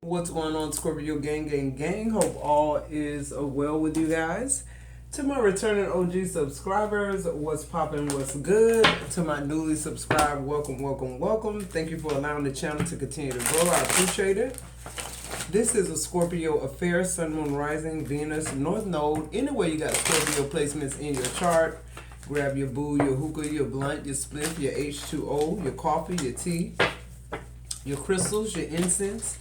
What's going on, Scorpio gang? Hope all is well with you guys. To my returning OG subscribers, what's poppin', what's good? To my newly subscribed, welcome. Thank you for allowing the channel to continue to grow. I appreciate it. This is a Scorpio affair, Sun, Moon, Rising, Venus, North Node. Anyway, you got Scorpio placements in your chart. Grab your boo, your hookah, your blunt, your spliff, your H2O, your coffee, your tea, your crystals, your incense.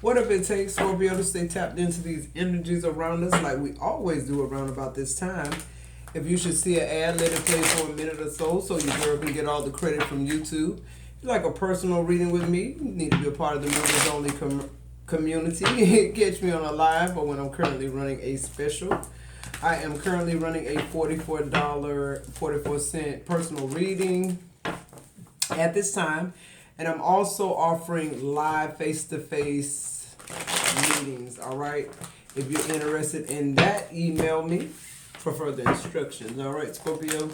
Whatever it takes, Scorpio, to stay tapped into these energies around us like we always do around about this time. If you should see an ad, let it play for a minute or so your girl can get all the credit from YouTube. If you like a personal reading with me, you need to be a part of the members only community. Catch me on a live or when I'm currently running a special. I am currently running a $44.44 personal reading at this time. And I'm also offering live face-to-face meetings, all right? If you're interested in that, email me for further instructions, all right, Scorpio?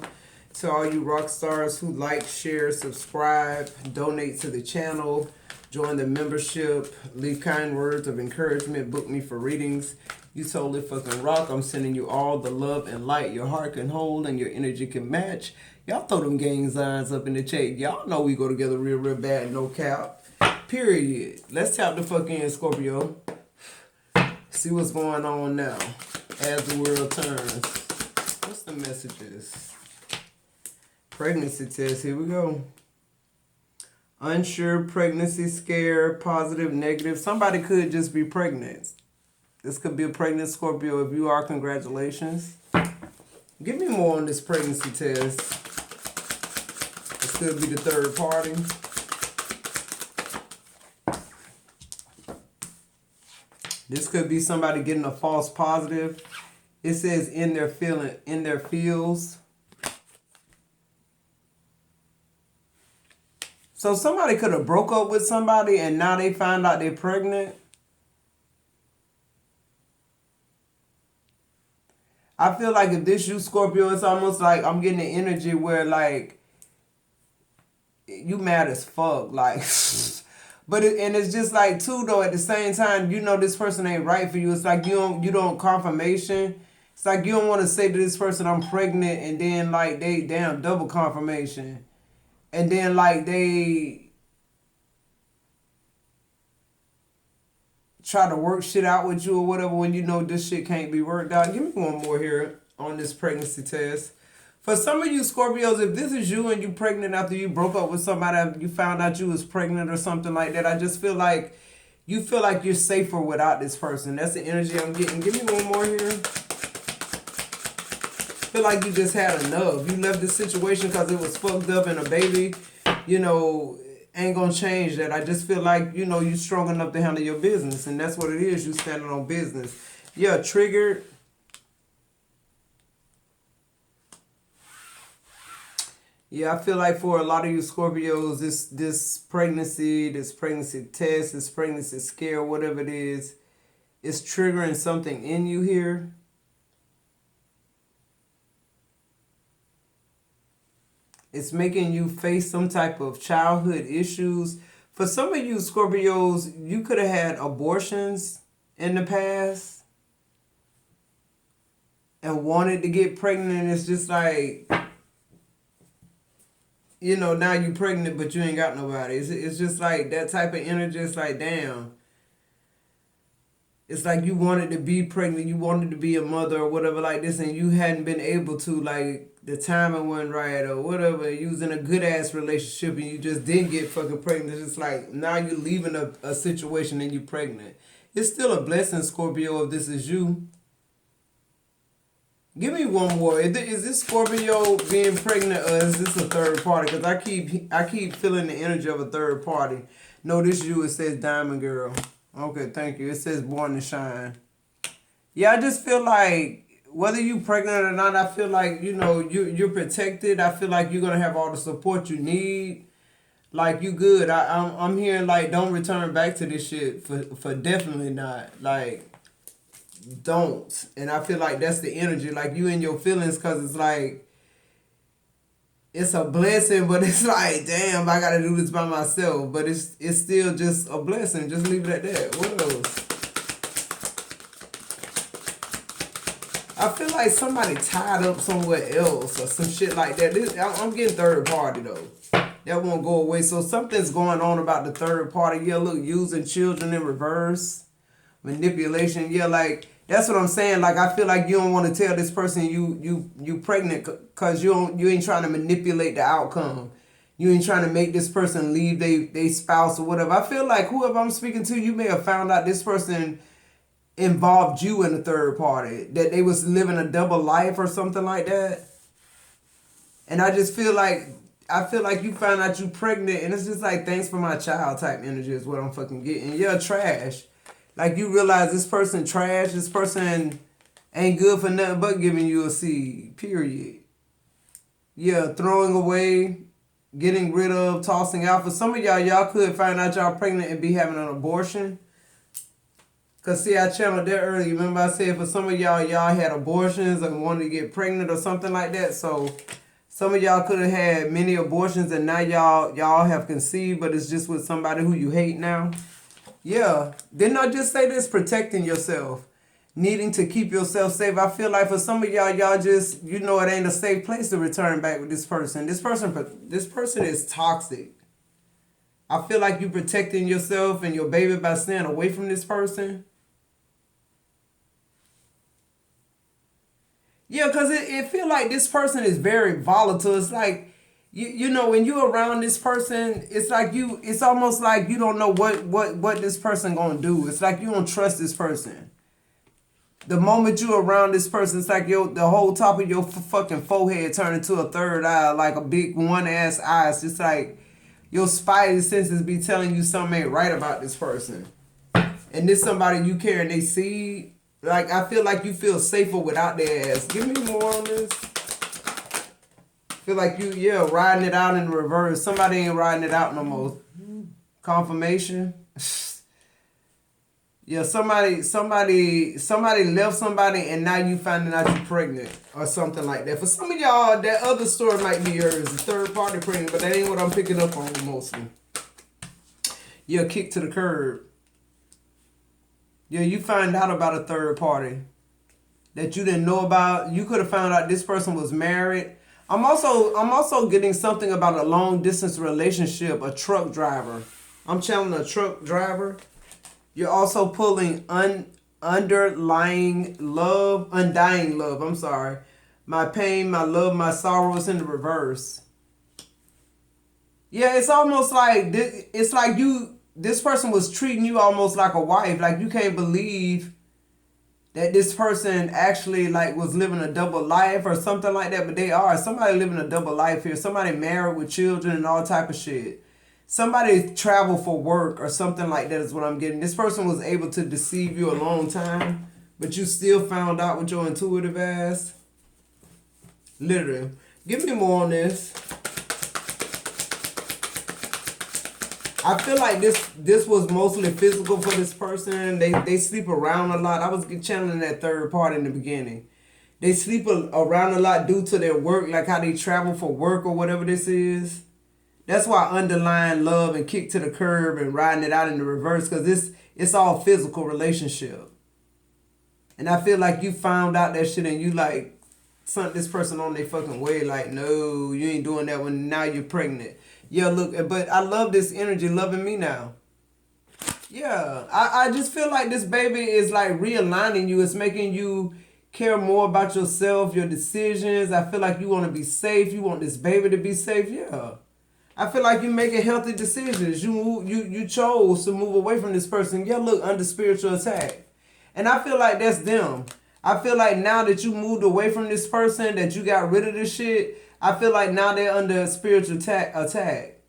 To all you rock stars who like, share, subscribe, donate to the channel, join the membership, leave kind words of encouragement, book me for readings. You totally fucking rock. I'm sending you all the love and light your heart can hold and your energy can match. Y'all throw them gang signs up in the chat. Y'all know we go together real bad, no cap. Period. Let's tap the fuck in, Scorpio. See what's going on now as the world turns. What's the messages? Pregnancy test. Here we go. Unsure, pregnancy scare, positive, negative. Somebody could just be pregnant. This could be a pregnant Scorpio. If you are, congratulations. Give me more on this pregnancy test. This could be the third party. This could be somebody getting a false positive. It says in their feels. So somebody could have broke up with somebody and now they find out they're pregnant. I feel like if this you, Scorpio, it's almost like I'm getting the energy where, like, you mad as fuck. Like, but it's just like, too, though, at the same time, you know this person ain't right for you. It's like you don't confirmation. It's like you don't want to say to this person, I'm pregnant, and then, like, they damn double confirmation. And then, like, they try to work shit out with you or whatever when you know this shit can't be worked out. Give me one more here on this pregnancy test. For some of you Scorpios, if this is you and you pregnant after you broke up with somebody, you found out you was pregnant or something like that, I just feel like you feel like you're safer without this person. That's the energy I'm getting. Give me one more here. Feel like you just had enough. You left this situation because it was fucked up and a baby, ain't gonna change that. I just feel like, you strong enough to handle your business. And that's what it is. You standing on business. Yeah, triggered. Yeah, I feel like for a lot of you Scorpios, this pregnancy test, this pregnancy scare, whatever it is triggering something in you here. It's making you face some type of childhood issues. For some of you Scorpios, you could have had abortions in the past and wanted to get pregnant. And it's just like, now you're pregnant, but you ain't got nobody. It's just like that type of energy. It's like, damn. It's like you wanted to be pregnant, you wanted to be a mother or whatever like this, and you hadn't been able to, like, the timing wasn't right or whatever. You was in a good-ass relationship and you just didn't get fucking pregnant. It's like now you're leaving a situation and you're pregnant. It's still a blessing, Scorpio, if this is you. Give me one more. Is this Scorpio being pregnant or is this a third party? Because I keep feeling the energy of a third party. No, this is you. It says Diamond Girl. Okay, thank you. It says Born to Shine. Yeah, I just feel like whether you pregnant or not, I feel like, you're protected. I feel like you're going to have all the support you need. Like, you good. I'm hearing, like, don't return back to this shit for definitely not. Like, don't. And I feel like that's the energy. Like, you in your feelings because it's like it's a blessing, but it's like, damn, I gotta do this by myself. But it's still just a blessing. Just leave it at that. What else? I feel like somebody tied up somewhere else or some shit like that. I'm getting third party though. That won't go away. So something's going on about the third party. Yeah, look, using children in reverse. Manipulation. Yeah, like that's what I'm saying. Like I feel like you don't want to tell this person you pregnant because you ain't trying to manipulate the outcome. You ain't trying to make this person leave they spouse or whatever. I feel like whoever I'm speaking to, you may have found out this person involved you in a third party, that they was living a double life or something like that. And I just feel like you found out you pregnant and it's just like thanks for my child type energy is what I'm fucking getting. Yeah, trash. Like you realize this person trash, this person ain't good for nothing but giving you a seed. Period. Yeah, throwing away, getting rid of, tossing out. For some of y'all could find out y'all pregnant and be having an abortion. Cause see, I channeled that earlier. Remember I said for some of y'all had abortions and wanted to get pregnant or something like that. So some of y'all could have had many abortions and now y'all have conceived, but it's just with somebody who you hate now. Yeah. Didn't I just say this? Protecting yourself. Needing to keep yourself safe. I feel like for some of y'all just, it ain't a safe place to return back with this person. This person is toxic. I feel like you protecting yourself and your baby by staying away from this person. Yeah, because it feel like this person is very volatile. It's like, when you're around this person, it's like it's almost like you don't know what this person gonna do. It's like you don't trust this person. The moment you're around this person, it's like the whole top of your fucking forehead turn into a third eye, like a big one-ass eye. It's just like your spidey senses be telling you something ain't right about this person. And this somebody you care and they see. Like, I feel like you feel safer without their ass. Give me more on this. Feel like riding it out in reverse. Somebody ain't riding it out no more. Confirmation. Yeah, somebody left somebody and now you finding out you're pregnant or something like that. For some of y'all, that other story might be yours, the third party pregnant, but that ain't what I'm picking up on mostly. Yeah, kick to the curb. Yeah, you find out about a third party that you didn't know about. You could have found out this person was married. I'm also getting something about a long distance relationship, a truck driver. I'm channeling a truck driver. You're also pulling undying love. I'm sorry. My pain, my love, my sorrow is in the reverse. Yeah, it's almost like this person was treating you almost like a wife. Like you can't believe that this person actually like was living a double life or something like that. But they are. Somebody living a double life here. Somebody married with children and all type of shit. Somebody traveled for work or something like that is what I'm getting. This person was able to deceive you a long time, but you still found out with your intuitive ass. Literally. Give me more on this. I feel like this was mostly physical for this person. They sleep around a lot. I was channeling that third part in the beginning. They sleep around a lot due to their work, like how they travel for work or whatever this is. That's why underlying love and kick to the curb and riding it out in the reverse, because it's all physical relationship. And I feel like you found out that shit and you like sent this person on their fucking way. Like, no, you ain't doing that when now you're pregnant. Yeah, look, but I love this energy loving me now. Yeah, I just feel like this baby is like realigning you. It's making you care more about yourself, your decisions. I feel like you want to be safe. You want this baby to be safe. Yeah. I feel like you're making healthy decisions. You chose to move away from this person. Yeah, look, under spiritual attack. And I feel like that's them. I feel like now that you moved away from this person, that you got rid of this shit, I feel like now they're under spiritual attack.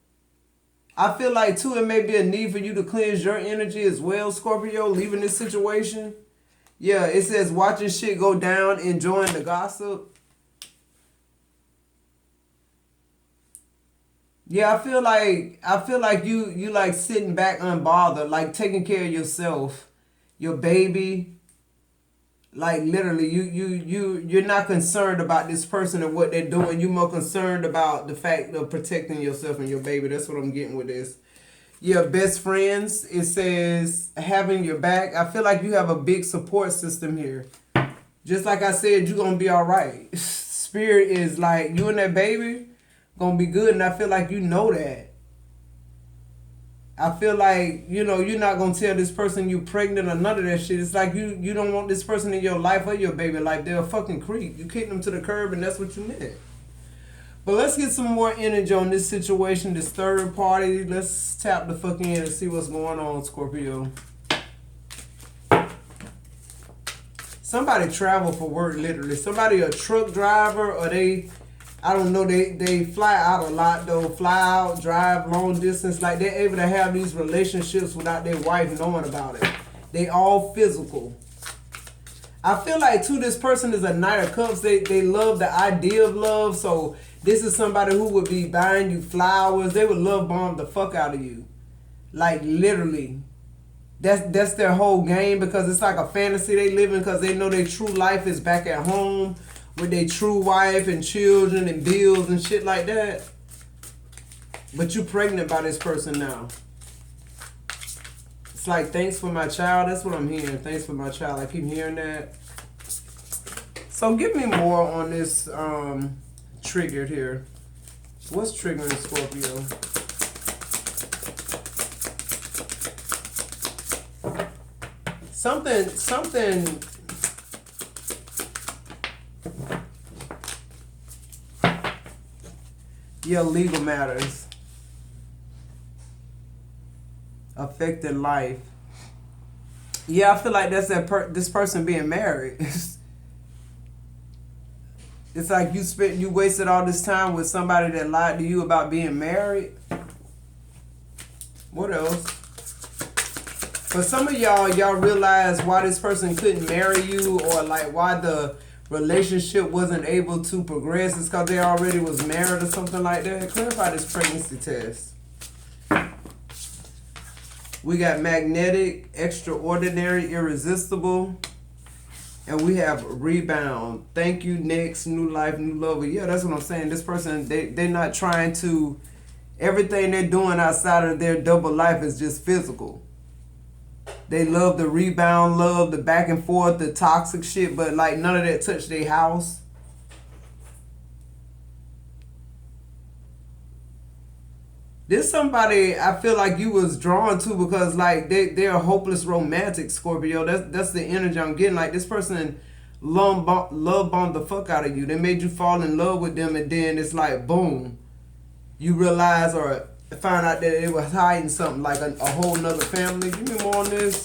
I feel like, too, it may be a need for you to cleanse your energy as well, Scorpio, leaving this situation. Yeah, it says watching shit go down, enjoying the gossip. Yeah, I feel like you like sitting back unbothered, like taking care of yourself, your baby. Like literally, you're not concerned about this person and what they're doing. You're more concerned about the fact of protecting yourself and your baby. That's what I'm getting with this. Your best friends, it says having your back. I feel like you have a big support system here. Just like I said, you're gonna be all right. Spirit is like you and that baby gonna be good, and I feel like you know that. I feel like, you know, you're not gonna tell this person you pregnant or none of that shit. It's like you don't want this person in your life or your baby life. They're a fucking creep. You kick them to the curb and that's what you meant. But let's get some more energy on this situation, this third party. Let's tap the fucking in and see what's going on, Scorpio. Somebody travel for work, literally. Somebody a truck driver or I don't know, they fly out a lot though. Fly out, drive long distance. Like they're able to have these relationships without their wife knowing about it. They all physical. I feel like too, this person is a Knight of Cups. They love the idea of love. So this is somebody who would be buying you flowers. They would love bomb the fuck out of you. Like literally. That's their whole game because it's like a fantasy they live in because they know their true life is back at home with their true wife and children and bills and shit like that. But you pregnant by this person now. It's like, thanks for my child. That's what I'm hearing. Thanks for my child. I keep hearing that. So give me more on this triggered here. What's triggering Scorpio? Something. Your legal matters affected life. Yeah, I feel like that's this person being married. It's like you wasted all this time with somebody that lied to you about being married. What else? For some of y'all realize why this person couldn't marry you, or like why the relationship wasn't able to progress. It's because they already was married or something like that. Clarify this pregnancy test. We got magnetic, extraordinary, irresistible, and we have rebound. Thank you, next, new life, new lover. Yeah, that's what I'm saying. This person, they're not trying to, everything they're doing outside of their double life is just physical. They love the rebound, love the back and forth, the toxic shit, but like none of that touched their house. This somebody I feel like you was drawn to because like they're a hopeless romantic, Scorpio. That's the energy I'm getting. Like this person love bombed the fuck out of you. They made you fall in love with them, and then it's like boom, you realize or find out that it was hiding something like a whole nother family. Give me more on this.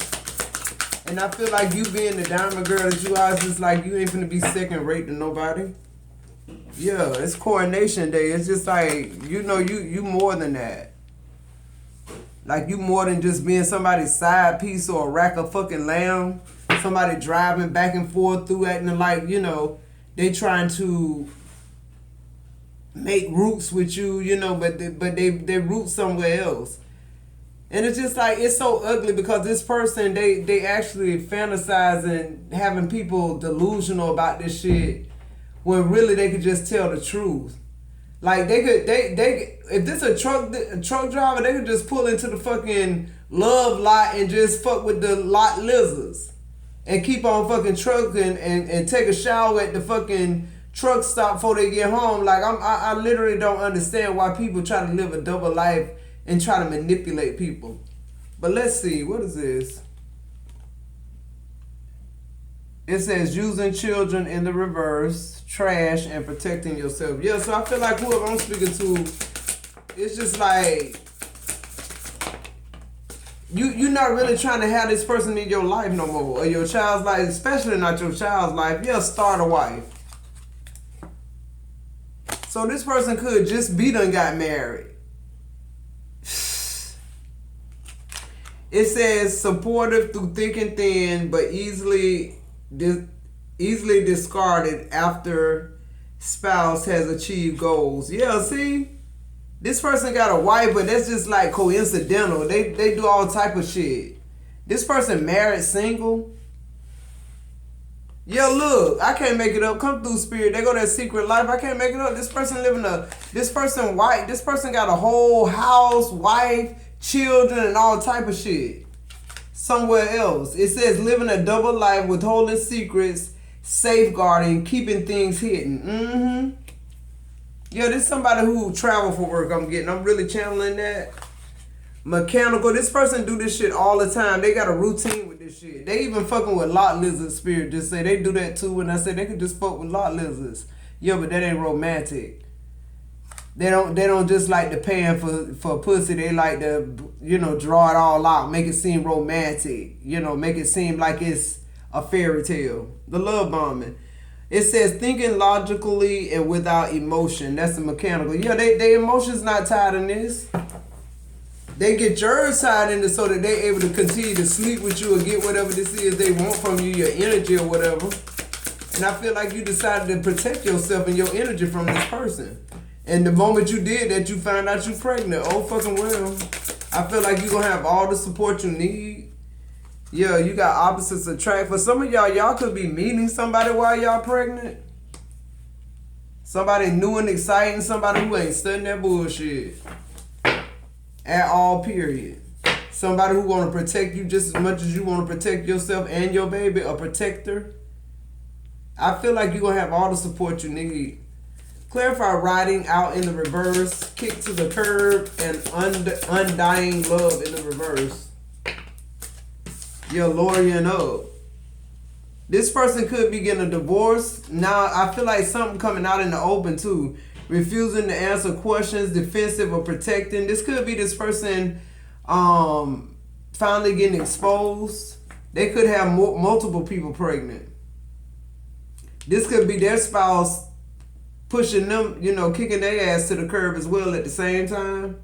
And I feel like you being the diamond girl that you are, it's just like you ain't finna be second rate to nobody. Yeah, it's coronation day. It's just like, you know, you more than that. Like you more than just being somebody's side piece or a rack of fucking lamb. Somebody driving back and forth through acting like, you know, they trying to make roots with you, you know, but they root somewhere else. And it's just like, it's so ugly because this person, they actually fantasizing having people delusional about this shit when really they could just tell the truth. Like they if this a truck driver, they could just pull into the fucking love lot and just fuck with the lot lizards and keep on fucking trucking and take a shower at the fucking truck stop before they get home. Like I literally don't understand why people try to live a double life and try to manipulate people. But let's see, what is this? It says using children in the reverse, trash, and protecting yourself. Yeah, so I feel like whoever I'm speaking to, it's just like you're not really trying to have this person in your life no more, or your child's life, especially not your child's life. Yeah, start a wife. So this person could just be done got married. It says supportive through thick and thin, but easily discarded after spouse has achieved goals. Yeah, see? This person got a wife, but that's just like coincidental. They do all type of shit. This person married, single. Yo, look, I can't make it up. Come through, spirit. They go that secret life. I can't make it up. This person this person white. This person got a whole house, wife, children, and all type of shit. Somewhere else. It says living a double life, withholding secrets, safeguarding, keeping things hidden. Yo, this is somebody who travel for work. I'm really channeling that. Mechanical. This person do this shit all the time. They got a routine with this shit. They even fucking with lot lizard spirit. Just say they do that too. When I say they could just fuck with lot lizards. Yo, but that ain't romantic. They don't just like to pan for pussy. They like to, draw it all out, make it seem romantic. Make it seem like it's a fairy tale. The love bombing. It says thinking logically and without emotion. That's the mechanical. Yeah, they emotions not tied in this. They get yours tied in it so that they able to continue to sleep with you or get whatever this is they want from you, your energy or whatever. And I feel like you decided to protect yourself and your energy from this person. And the moment you did that, you found out you pregnant. Oh, fucking well. I feel like you're going to have all the support you need. Yeah, you got opposites attract. For some of y'all could be meeting somebody while y'all pregnant. Somebody new and exciting. Somebody who ain't studying that bullshit. At all, period. Somebody who want to protect you just as much as you want to protect yourself and your baby. A protector. I feel like you're going to have all the support you need. Clarify riding out in the reverse. Kick to the curb. And undying love in the reverse. You're lowering up. This person could be getting a divorce. Now, I feel like something coming out in the open too. Refusing to answer questions, defensive or protecting. This could be this person finally getting exposed. They could have multiple people pregnant. This could be their spouse pushing them, kicking their ass to the curb as well at the same time.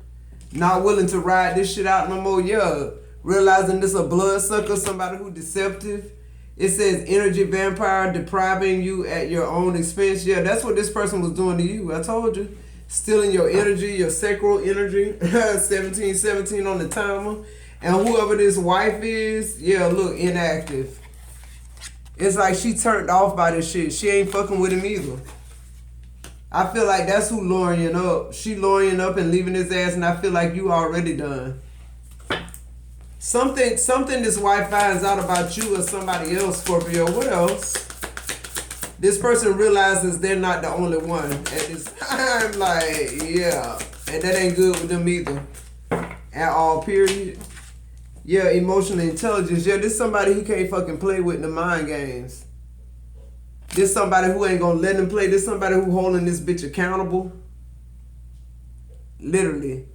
Not willing to ride this shit out no more. Yeah, realizing this a bloodsucker, somebody who deceptive. It says energy vampire, depriving you at your own expense. Yeah, that's what this person was doing to you. I told you. Stealing your energy, your sacral energy. 1717 on the timer. And whoever this wife is, yeah, look, inactive. It's like she turned off by this shit. She ain't fucking with him either. I feel like that's who luring up. She luring up and leaving his ass, and I feel like you already done. Something this wife finds out about you or somebody else, Scorpio. What else? This person realizes they're not the only one at this time. Like, yeah. And that ain't good with them either. At all, period. Yeah, emotional intelligence. Yeah, this somebody who can't fucking play with the mind games. This somebody who ain't gonna let them play. This somebody who holding this bitch accountable. Literally.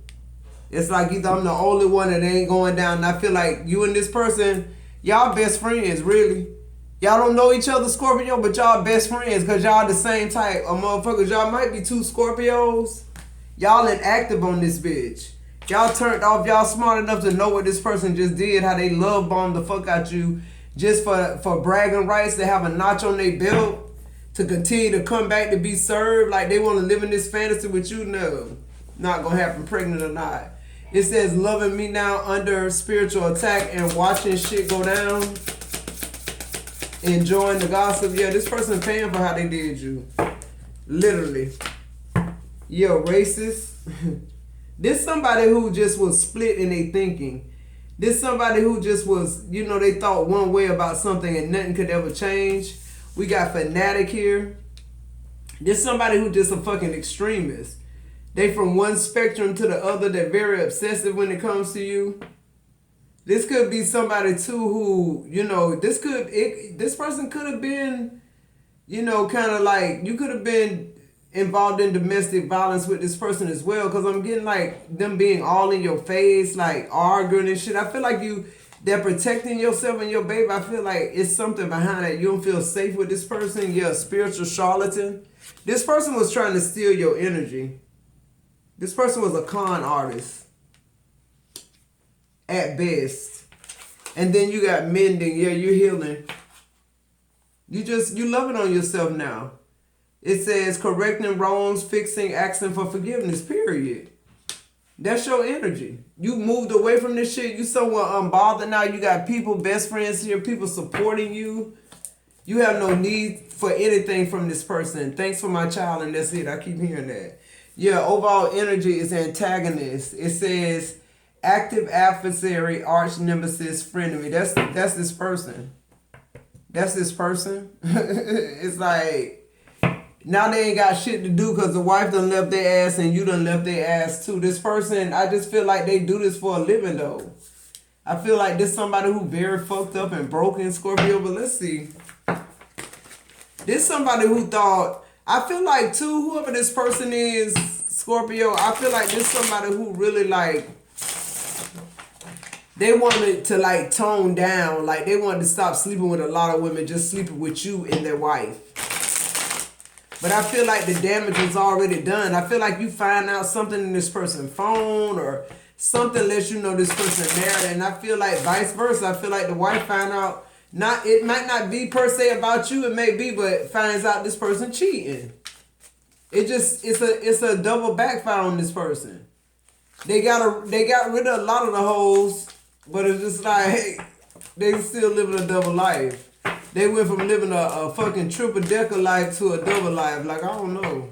It's like either I'm the only one that ain't going down. And I feel like you and this person, y'all best friends, really. Y'all don't know each other, Scorpio, but y'all best friends because y'all the same type of motherfuckers. Y'all might be two Scorpios. Y'all inactive on this bitch. Y'all turned off. Y'all smart enough to know what this person just did, how they love bombed the fuck out you just for bragging rights, to have a notch on their belt, to continue to come back to be served. Like they want to live in this fantasy with you. No, not going to happen, pregnant or not. It says loving me now under spiritual attack and watching shit go down. Enjoying the gossip. Yeah, this person paying for how they did you. Literally. Yo, racist. This somebody who just was split in their thinking. This somebody who just was, they thought one way about something and nothing could ever change. We got fanatic here. This somebody who just a fucking extremist. They from one spectrum to the other. They're very obsessive when it comes to you. This could be somebody too who, this person could have been, kind of like, you could have been involved in domestic violence with this person as well. Because I'm getting like them being all in your face, like arguing and shit. I feel like they're protecting yourself and your baby. I feel like it's something behind that. You don't feel safe with this person. You're a spiritual charlatan. This person was trying to steal your energy. This person was a con artist. At best. And then you got mending. Yeah, you're healing. You loving on yourself now. It says correcting wrongs, fixing, asking for forgiveness, period. That's your energy. You moved away from this shit. You somewhat unbothered now. You got people, best friends here, people supporting you. You have no need for anything from this person. Thanks for my child, and that's it. I keep hearing that. Yeah, overall energy is antagonist. It says active adversary, arch nemesis, frenemy. That's this person. That's this person. It's like now they ain't got shit to do because the wife done left their ass and you done left their ass too. This person, I just feel like they do this for a living though. I feel like this somebody who very fucked up and broken, Scorpio, but let's see. This somebody who thought, I feel like too, whoever this person is, Scorpio, I feel like this somebody who really like, they wanted to like tone down, like they wanted to stop sleeping with a lot of women, just sleeping with you and their wife. But I feel like the damage is already done. I feel like you find out something in this person's phone or something lets you know this person married. And I feel like vice versa. I feel like the wife find out, it might not be per se about you, it may be, but finds out this person cheating. It's a double backfire on this person. They got rid of a lot of the hoes, but it's just like they still living a double life. They went from living a fucking triple decker life to a double life. Like, I don't know.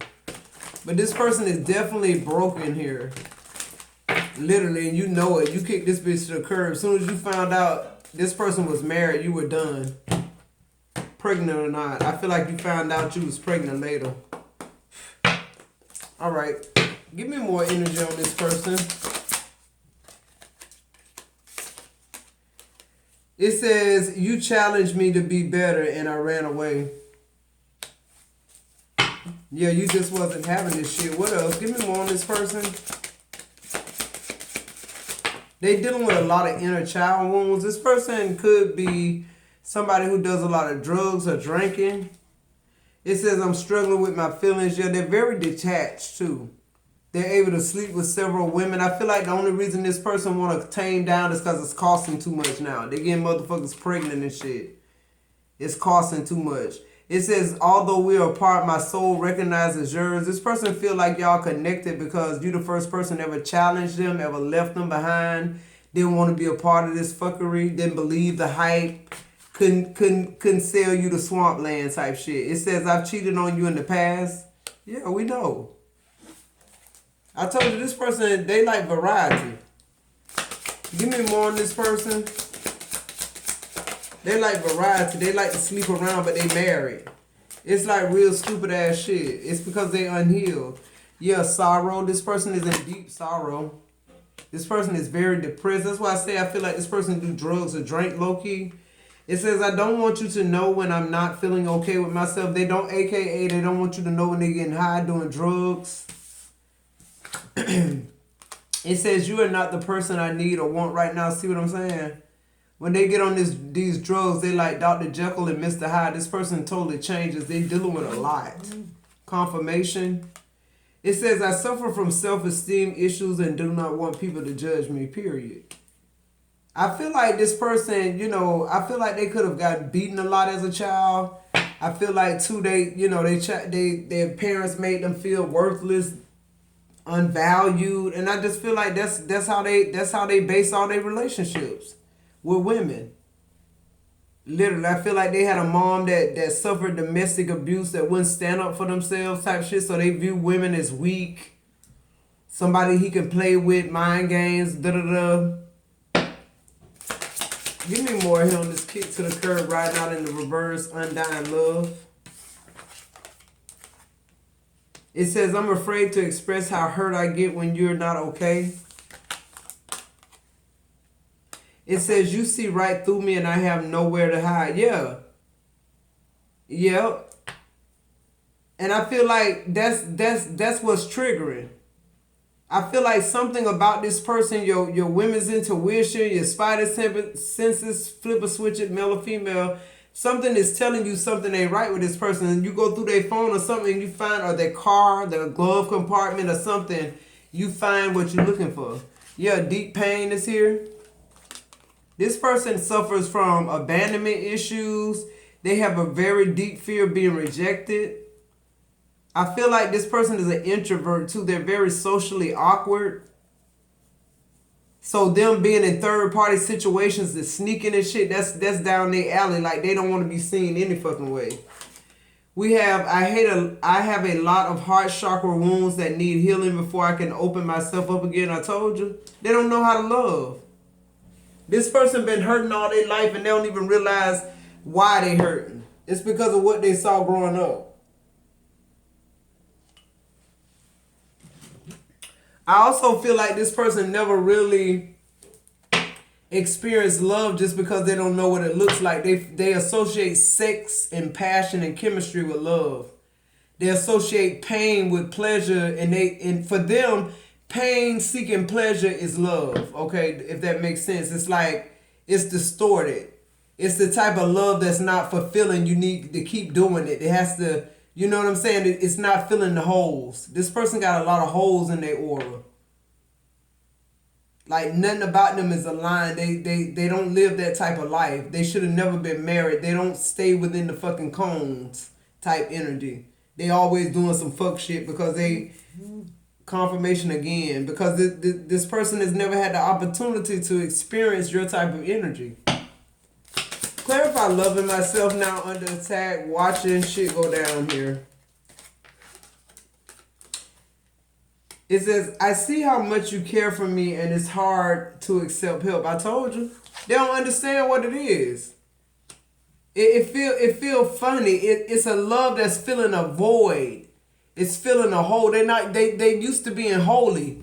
But this person is definitely broken here. Literally, and you know it. You kicked this bitch to the curb. As soon as you found out this person was married, you were done. Pregnant or not. I feel like you found out you was pregnant later. Alright. Give me more energy on this person. It says, you challenged me to be better and I ran away. Yeah, you just wasn't having this shit. What else? Give me more on this person. They dealing with a lot of inner child wounds. This person could be somebody who does a lot of drugs or drinking. It says, I'm struggling with my feelings. Yeah, they're very detached too. They're able to sleep with several women. I feel like the only reason this person want to tame down is because it's costing too much now. They getting motherfuckers pregnant and shit. It's costing too much. It says, although we are apart, my soul recognizes yours. This person feel like y'all connected because you the first person ever challenged them, ever left them behind, didn't want to be a part of this fuckery, didn't believe the hype, couldn't sell you the swampland type shit. It says, I've cheated on you in the past. Yeah, we know. I told you this person, they like variety. Give me more on this person. They like variety. They like to sleep around, but they married. It's like real stupid ass shit. It's because they unhealed. Yeah, sorrow. This person is in deep sorrow. This person is very depressed. That's why I say I feel like this person do drugs or drink low key. It says, I don't want you to know when I'm not feeling okay with myself. They don't, AKA, they don't want you to know when they're getting high doing drugs. It says, you are not the person I need or want right now. See what I'm saying? When they get on these drugs, they like Dr. Jekyll and Mr. Hyde. This person totally changes. They dealing with a lot. Confirmation. It says, I suffer from self-esteem issues and do not want people to judge me, period. I feel like this person, you know, I feel like they could have gotten beaten a lot as a child. I feel like too, their parents made them feel worthless, unvalued, and I just feel like that's how they base all their relationships with women. Literally, I feel like they had a mom that suffered domestic abuse, that wouldn't stand up for themselves type shit, so they view women as weak, somebody he can play with, mind games, da-da-da. Give me more here on this kick to the curb, riding out in the reverse, undying love. It says, I'm afraid to express how hurt I get when you're not okay. It says, you see right through me and I have nowhere to hide. Yeah. Yep. And I feel like that's what's triggering. I feel like something about this person, your women's intuition, your spider senses, flip a switch it, male or female, something is telling you something ain't right with this person. And you go through their phone or something and you find, or their car, their glove compartment or something, you find what you're looking for. Yeah, deep pain is here. This person suffers from abandonment issues. They have a very deep fear of being rejected. I feel like this person is an introvert too. They're very socially awkward. So them being in third party situations, the sneaking and shit, that's down their alley. Like they don't want to be seen any fucking way. We have I have a lot of heart chakra wounds that need healing before I can open myself up again. I told you. They don't know how to love. This person been hurting all their life and they don't even realize why they hurting. It's because of what they saw growing up. I also feel like this person never really experience love just because they don't know what it looks like. They associate sex and passion and chemistry with love. They associate pain with pleasure, and for them, pain seeking pleasure is love. Okay, if that makes sense. It's like it's distorted. It's the type of love that's not fulfilling. You need to keep doing it. It has to, you know what I'm saying? It's not filling the holes. This person got a lot of holes in their aura. Like nothing about them is aligned. They don't live that type of life. They should have never been married. They don't stay within the fucking cones type energy. They always doing some fuck shit because they confirmation again. Because this person has never had the opportunity to experience your type of energy. Clarify loving myself now under attack. Watching shit go down here. It says, I see how much you care for me and it's hard to accept help. I told you. They don't understand what it is. It feel funny. It's a love that's filling a void. It's filling a hole. They used to being holy.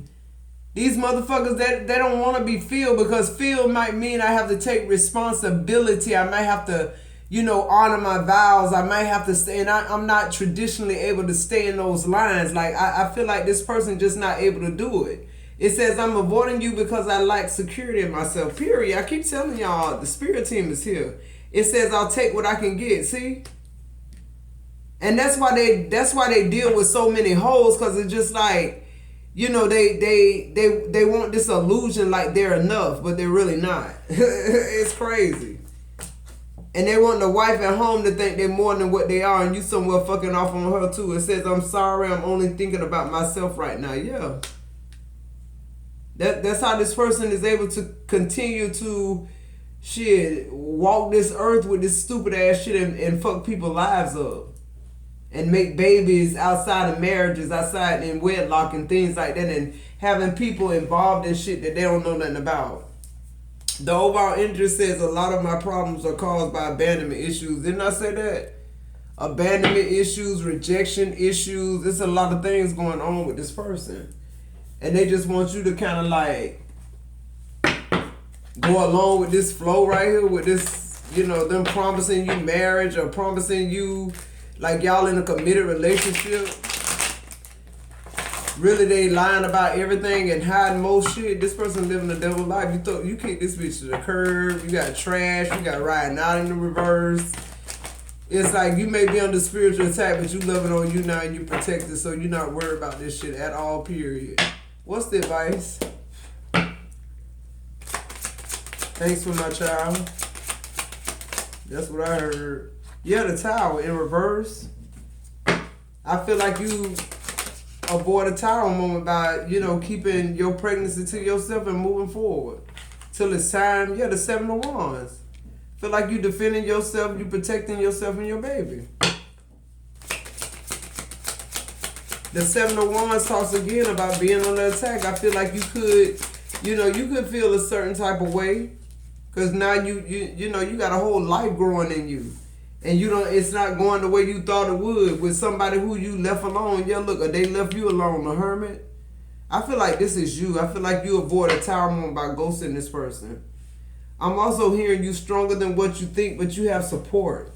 These motherfuckers, they don't want to be filled because filled might mean I have to take responsibility. I might have to, honor my vows. I might have to stay, and I'm not traditionally able to stay in those lines. Like, I feel like this person just not able to do it. It says, I'm avoiding you because I lack security in myself, period. I keep telling y'all, the spirit team is here. It says, I'll take what I can get, see? And that's why they deal with so many holes, because it's just like, they want this illusion like they're enough, but they're really not. It's crazy. And they want the wife at home to think they're more than what they are, and you somewhere fucking off on her too. It says, I'm sorry, I'm only thinking about myself right now. Yeah. That's how this person is able to continue to walk this earth with this stupid ass shit and fuck people's lives up. And make babies outside of marriages, outside in wedlock and things like that, and having people involved in shit that they don't know nothing about. The overall interest says a lot of my problems are caused by abandonment issues. Didn't I say that? Abandonment issues, rejection issues. There's a lot of things going on with this person. And they just want you to kind of like go along with this flow right here, with this, them promising you marriage or promising you like y'all in a committed relationship. Really, they lying about everything and hiding most shit. This person living the devil life. You kick this bitch to the curb. You got trash. You got riding out in the reverse. It's like you may be under spiritual attack, but you love it on you now and you protect it, so you're not worried about this shit at all, period. What's the advice? Thanks for my child. That's what I heard. Yeah, the Tower in reverse. I feel like you avoid a Tower moment by, keeping your pregnancy to yourself and moving forward. Till it's time, the Seven of Wands. Feel like you defending yourself, you protecting yourself and your baby. The Seven of Wands talks again about being under attack. I feel like you could feel a certain type of way. Because now you got a whole life growing in you. And it's not going the way you thought it would with somebody who you left alone. Yeah, look, they left you alone, the hermit. I feel like this is you. I feel like you avoid a Tower moment by ghosting this person. I'm also hearing you stronger than what you think, but you have support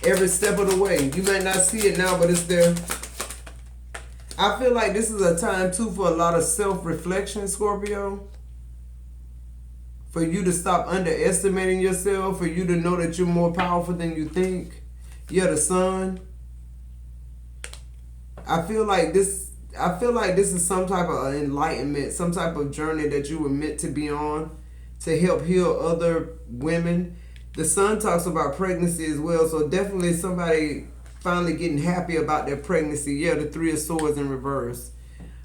every step of the way. You might not see it now, but it's there. I feel like this is a time, too, for a lot of self-reflection, Scorpio. For you to stop underestimating yourself, for you to know that you're more powerful than you think. You're the sun. I feel like this is some type of enlightenment, some type of journey that you were meant to be on to help heal other women. The sun talks about pregnancy as well, so definitely somebody finally getting happy about their pregnancy. Yeah, the Three of Swords in reverse.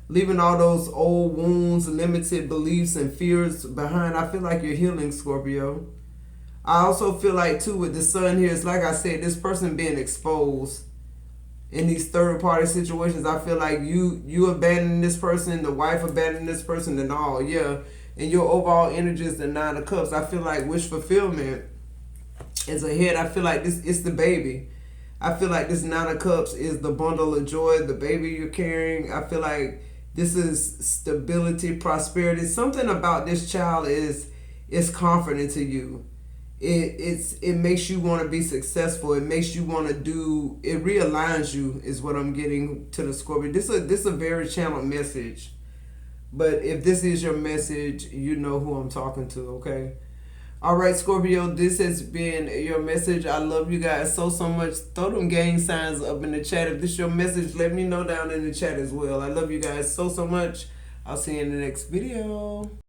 leaving all those old wounds, limited beliefs, and fears behind. I feel like you're healing, Scorpio. I also feel like, too, with the sun here, it's like I said, this person being exposed in these third party situations. I feel like you abandon this person, the wife abandoned this person, and all, yeah. And your overall energy is the Nine of Cups. I feel like wish fulfillment is ahead. I feel like this it's the baby. I feel like this Nine of Cups is the bundle of joy, the baby you're carrying. I feel like this is stability, prosperity. Something about this child is comforting to you. It makes you want to be successful. It makes you want to do. It realigns you. Is what I'm getting to the Scorpio. This is a very channeled message. But if this is your message, you know who I'm talking to. Okay. All right, Scorpio, this has been your message. I love you guys so much. Throw them gang signs up in the chat. If this is your message, let me know down in the chat as well. I love you guys so much. I'll see you in the next video.